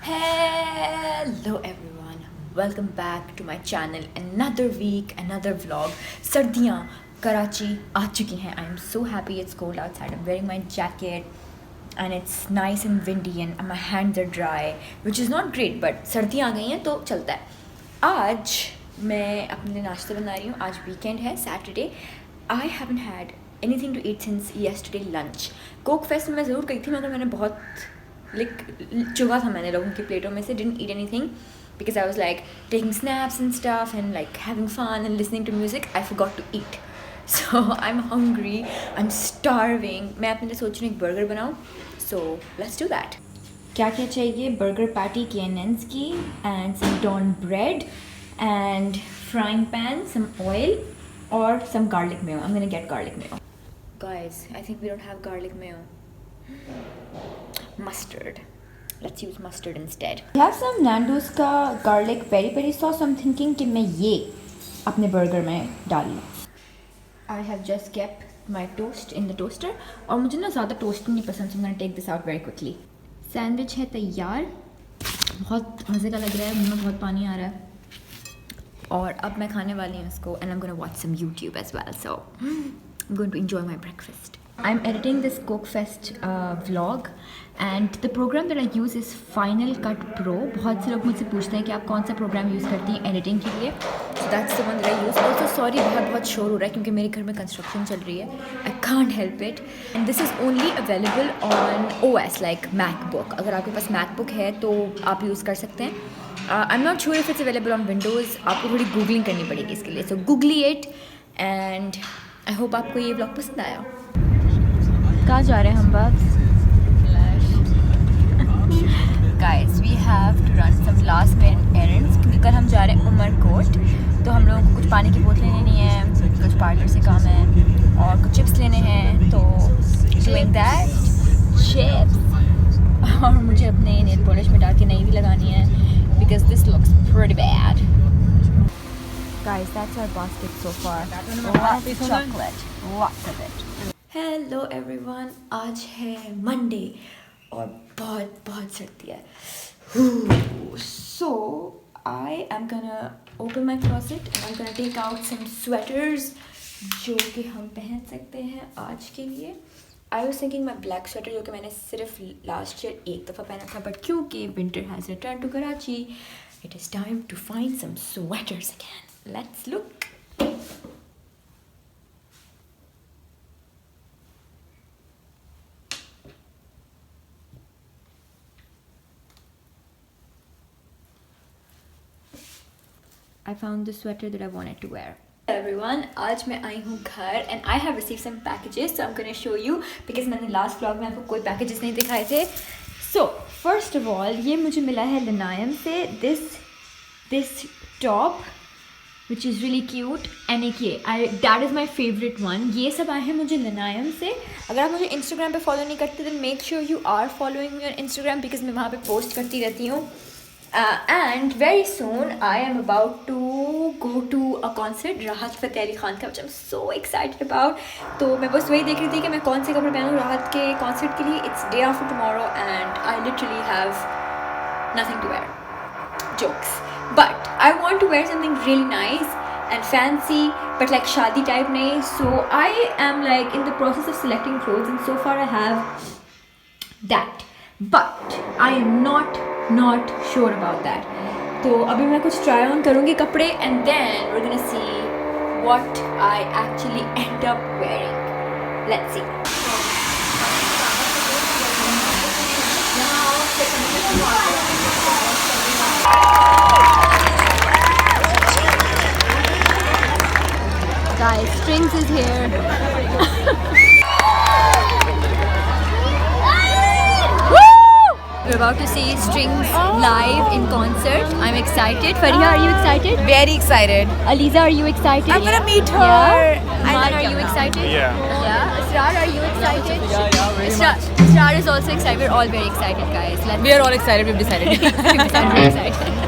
Hello everyone, welcome back to my channel. Another week, another vlog. सर्दियाँ कराची आ चुकी हैं. I am so happy it's cold outside. I'm wearing my jacket and it's nice and windy and my hands are dry, which is not great, but सर्दियाँ आ गई हैं तो चलता है. आज मैं अपने लिए नाश्ता बना रही हूँ. आज weekend है, Saturday. I haven't had anything to eat since yesterday lunch. Coke fest में मैं ज़रूर गई थी मगर मैंने बहुत चुगा था मैंने लोगों की प्लेटों में से. Didn't eat anything because I was like taking snaps and stuff and like having fun and listening to music. I forgot to eat. So I'm hungry, I'm starving. मैं अपने लिए सोच रही हूँ एक बर्गर बनाऊँ. So let's do that. क्या क्या चाहिए? बर्गर पैटी K&N's की and some dawn bread and frying pan, some oil or some garlic mayo. I'm gonna get garlic mayo. Guys, I think we don't have garlic mayo. Mustard. Let's use mustard instead. I have some Nando's का garlic peri peri sauce. I'm thinking कि मैं ये अपने burger में डाल लूँ. I have just kept my toast in the toaster. और मुझे ना ज़्यादा toast नहीं पसंद, so I'm gonna take this out very quickly. Sandwich है तैयार. बहुत मज़े का लग रहा है, मुँह में बहुत पानी आ रहा है. और अब मैं खाने वाली हूँ इसको and I'm gonna watch some YouTube as well. So I'm going to enjoy my breakfast. I'm editing this Coke Fest vlog and the program that I use is Final Cut Pro. बहुत से लोग मुझसे पूछते हैं कि आप कौन सा प्रोग्राम यूज़ करती हैं एडिटिंग के लिए. So that's the one that I use. Also sorry बहुत शोर हो रहा है क्योंकि मेरे घर में कंस्ट्रक्शन चल रही है. I can't help it. And this is only available on OS like MacBook. अगर आपके पास MacBook है तो आप यूज़ कर सकते हैं. I'm not sure if it's available on Windows. आपको थोड़ी गूगलिंग करनी पड़ेगी इसके लिए. So Google it and I hope आपको ये vlog पसंद आया. कहाँ जा रहे हैं हम बात? Guys, we have to run some last minute errands क्योंकि कल हम जा रहे हैं उमरकोट. तो हम लोगों को कुछ पानी की बोतलें लेनी है, कुछ पार्लर से काम है और कुछ चिप्स लेने हैं. तो doing that, chips. और मुझे अपने नेल पॉलिश में डाल के नई भी लगानी है because this looks pretty bad. Guys, that's our basket so far. Lots of chocolate, lots of it. Hello everyone, आज है Monday और बहुत सर्दी है. So I am gonna open my closet and I'm gonna take out some sweaters जो कि हम पहन सकते हैं आज के लिए. I was thinking my black sweater जो कि मैंने सिर्फ last year एक दफ़ा पहना था, but क्योंकि winter has returned to Karachi, it is time to find some sweaters again. Let's look. I found the sweater that I wanted to wear. Hello everyone, आज मैं आई हूँ घर and I have received some packages, so I'm going to show you because मैंने last vlog में आपको कोई packages नहीं दिखाए थे. So first of all, ये मुझे मिला है Lanayam से this top which is really cute and एक ये that is my favorite one. ये सब आए हैं मुझे Lanayam से. अगर आप मुझे Instagram पे follow नहीं करते then make sure you are following me on Instagram because मैं वहाँ पे post करती रहती हूँ. And very soon I am about to go to a concert Rahat Fateh Khan का, which I'm so excited about. तो मैं बस वही देख रही थी कि मैं कौन से कपड़े पहनूँ राहत के concert के लिए. It's day after tomorrow and I literally have nothing to wear. Jokes. But I want to wear something really nice and fancy but like shadi type nahi. So I am like in the process of selecting clothes and so far I have that. But I am not sure about that. तो अभी मैं कुछ try on करूँगी कपड़े and then we're gonna see what I actually end up wearing. Let's see. Guys, Strings is here. We're about to see Strings live in concert. I'm excited. Fariha, are you excited? Very excited. Aliza, are you excited? I'm gonna meet her. Yeah. Iman, are you excited? Yeah. Israr, are you excited? Israr is also excited. We're all very excited, guys. We are all excited. We've decided. We're excited.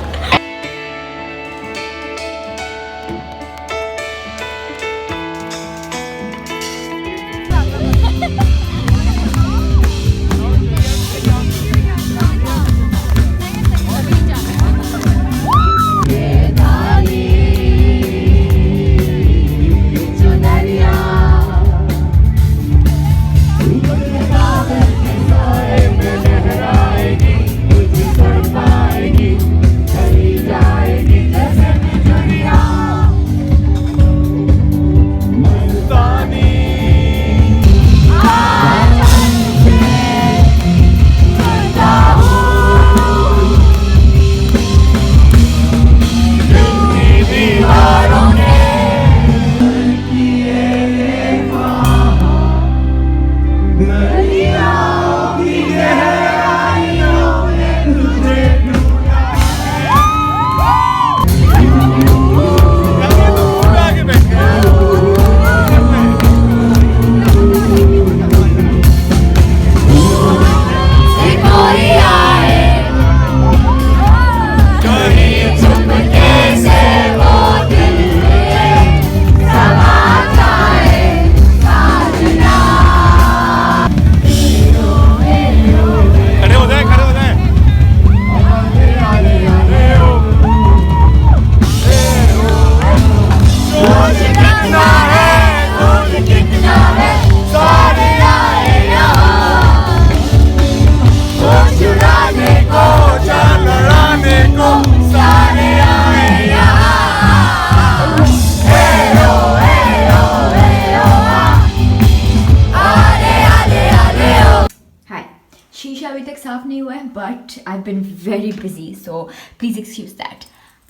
I've been very busy, so please excuse that.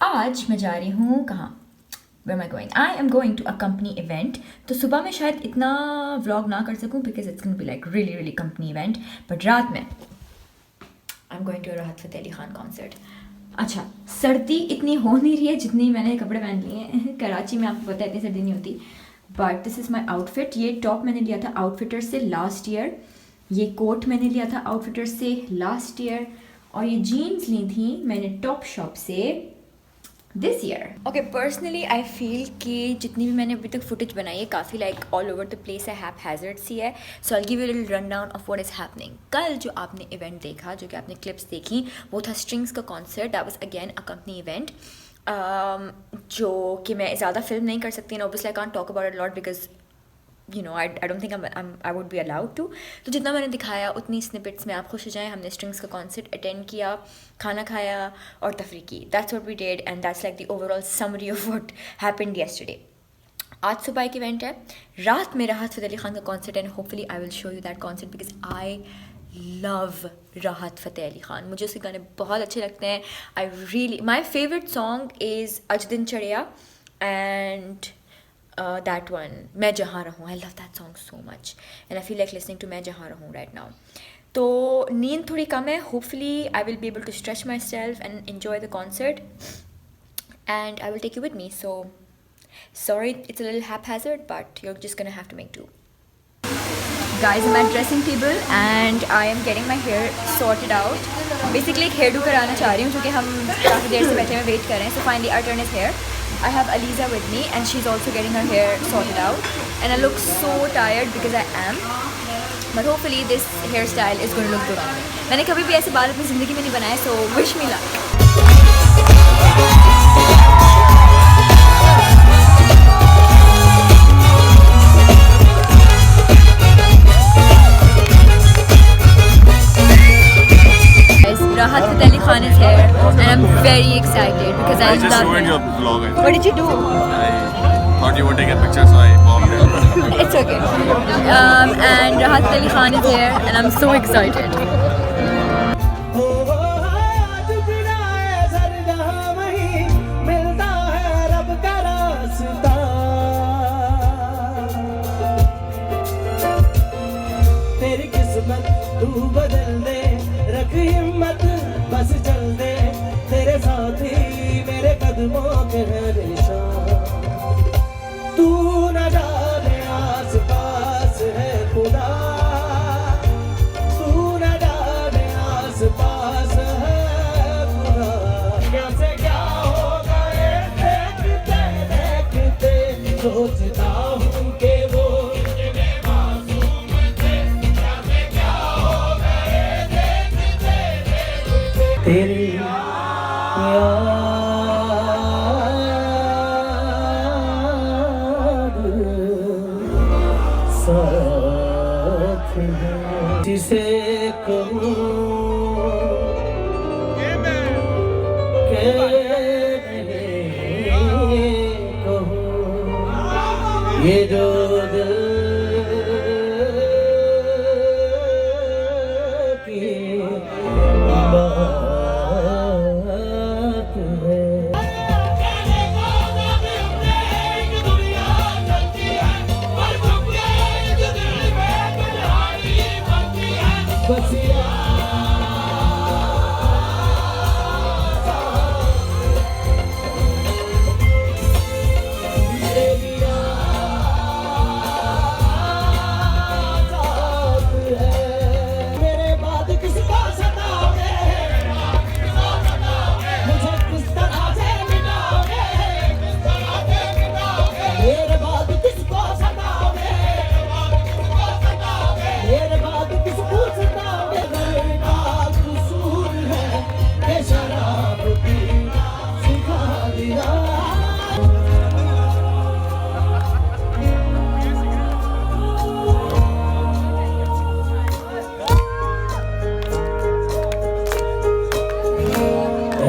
आज मैं जा रही हूँ कहाँ? Where am I going? I am going to a company event. तो सुबह में शायद इतना vlog ना कर सकूँ because it's going to be like really company event. But रात में I'm going to a राहत फ़तेह अली खान concert. अच्छा, सर्दी इतनी हो नहीं रही है जितनी मैंने कपड़े पहन लिए हैं. कराची में आपको पता है इतनी सर्दी नहीं होती. But this is my outfit. ये टॉप मैंने लिया था आउटफिटर से लास्ट ईयर. ये कोट मैंने लिया था आउटफिटर से लास्ट ईयर. और ये जीन्स ली थी मैंने टॉप शॉप से this year. Okay, personally I feel कि जितनी भी मैंने अभी तक फुटेज बनाई है काफ़ी like all over the place है, हैज़ार्ड सी है. So I give you little rundown of what is happening. कल जो आपने इवेंट देखा, जो कि आपने क्लिप्स देखी, वो था स्ट्रिंग्स का concert. That was again a company event. जो कि मैं ज़्यादा फिल्म नहीं कर सकती. Obviously I can't talk about it lot because you know I don't think I would be allowed to. तो जितना मैंने दिखाया उतनी स्निपेट्स में आप खुश हो जाएं. हमने स्ट्रिंग्स का कॉन्सर्ट अटेंड किया, खाना खाया और तफरी की. That's what we did and that's like the overall summary of what happened yesterday. आज सुबह एक इवेंट है, रात में राहत फ़तेह अली खान का concert and hopefully I will show you that concert because I love राहत फ़तेह अली खान. मुझे उसके गाने बहुत अच्छे लगते हैं. I really my favourite song is Aaj Din Chadheya and that one मैं जहाँ रहूँ. I love that song so much and I feel like listening to मैं जहाँ रहूँ right now. तो नींद थोड़ी कम है. hopefully I will be able to stretch myself and enjoy the concert and I will take you with me. So sorry it's a little haphazard but you're just gonna have to make do. Guys, I'm at dressing table and I am getting my hair sorted out. Basically एक hair do कराना चाह रही हूँ क्योंकि हम काफ़ी देर से बैठे हैं वेट कर रहे हैं. So finally our turn is here. I have Aliza with me and she's also getting her hair sorted out and I look so tired because I am, but hopefully this hairstyle is going to look good on me. मैंने कभी भी ऐसे बाल अपनी ज़िंदगी में नहीं बनाए, so wish me luck. Rahat Fateh Ali Khan is here and I'm very excited because I just love ruined him. your vlog. What did you do? I thought you would take a picture, so I bombed it. It's okay. And Rahat Fateh Ali Khan is here and I'm so excited. तू बदल दे, रख हिम्मत बस चल दे. तेरे साथ ही मेरे कदमों के निशान. तू न जाने आस पास है खुदा. तू न जाने आस पास है खुदा. कैसे क्या होगा ये देखते देखते. सोचता हूँ कि वो तेरी याद साथ है. जिसे कहूँ के नहीं कहूँ. ये जो दिल की बात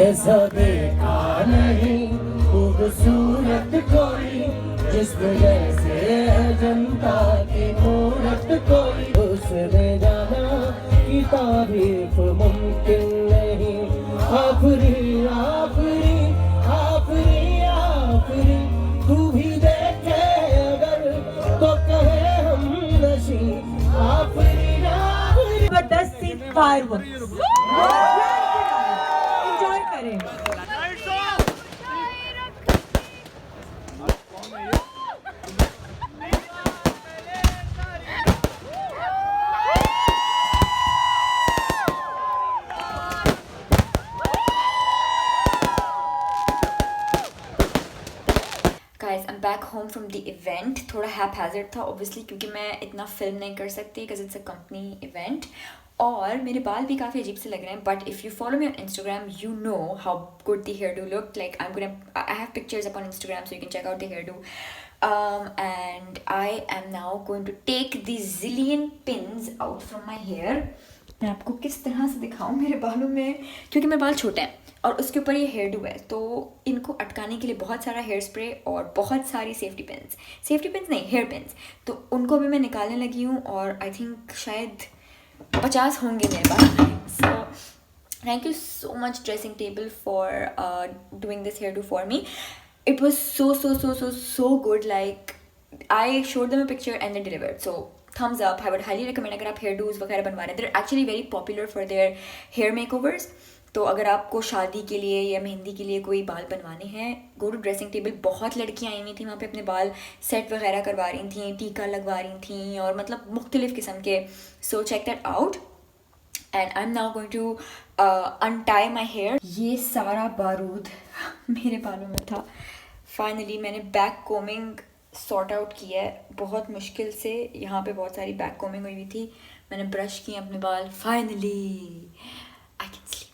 ऐसा देखा नहीं खूबसूरत कोई जिसमें जैसे जनता की मूरत कोई. उसने जाना कि तारीफ मुमकिन नहीं. आफरी आफरी आफरी आफरी तू भी देखे अगर तो कहे हम नशी आफरी आफरी। 10 सीट फायरवर्क्स एंजॉय करें। Guys, I'm back home from the event. थोड़ा haphazard था obviously क्योंकि मैं इतना फिल्म नहीं कर सकती because it's a company event. और मेरे बाल भी काफ़ी अजीब से लग रहे हैं, but if you follow me on Instagram, you know how good the hairdo looked. Like I have pictures up on Instagram so you can check out the hairdo. And I am now going to take these zillion pins out from my hair. मैं आपको किस तरह से दिखाऊं मेरे बालों में, क्योंकि मेरे बाल छोटे हैं और उसके ऊपर ये हेयर डू है, तो इनको अटकाने के लिए बहुत सारा हेयर स्प्रे और बहुत सारी सेफ्टी पिन्स नहीं, हेयर पिन्स, तो उनको भी मैं निकालने लगी हूँ और आई थिंक शायद 50 होंगे मेरे बाल. So thank you so much dressing table for doing this hairdo for me. It was so good. Like I showed them a picture and they delivered. So thumbs up. I would highly recommend अगर आप hair do's वगैरह बनवा रहे हैं. They're actually very popular for their hair makeovers. तो अगर आपको शादी के लिए या मेहंदी के लिए कोई बाल बनवाने हैं, गो टू ड्रेसिंग टेबल. बहुत लड़कियाँ आई हुई थी वहाँ पे, अपने बाल सेट वगैरह करवा रही थी, टीका लगवा रही थी और मतलब मुख्तलिफ किस्म के. So check that out. And I'm now going to untie my hair. ये सारा बारूद मेरे बालों में था. फाइनली मैंने बैक कोमिंग सॉर्ट आउट किया है बहुत मुश्किल से. यहाँ पे बहुत सारी बैक कोमिंग हुई थी. मैंने ब्रश किए अपने बाल. Finally I can sleep.